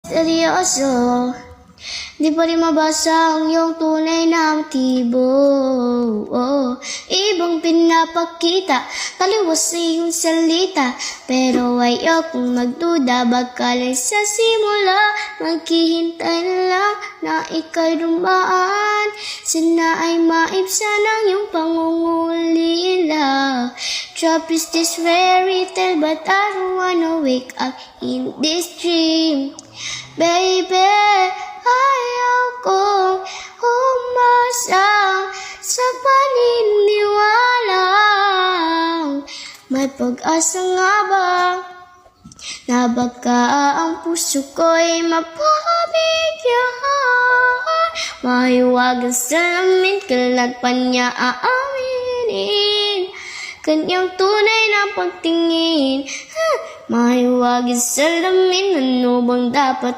Seryoso, di pa rin mabasa ang iyong tunay na motibo. Ibang pinapakita, taliwas sa iyong salita. Pero ayokong magduda, baka lang sa simula maghihintay na lang na ika'y dumaan. Sana ay maibsan ang iyong pangungulila. Trap is this fairy tale, but I don't wanna wake up in this dream. Baby, ayaw kong umasa sa paniniwala. May pag-asa nga ba na baka ang puso ko'y mapabigyan? Mahiwagang salamin, kailan pa niya aaminin kanyang tunay na pagtingin? Mahiwagang salamin, ano bang dapat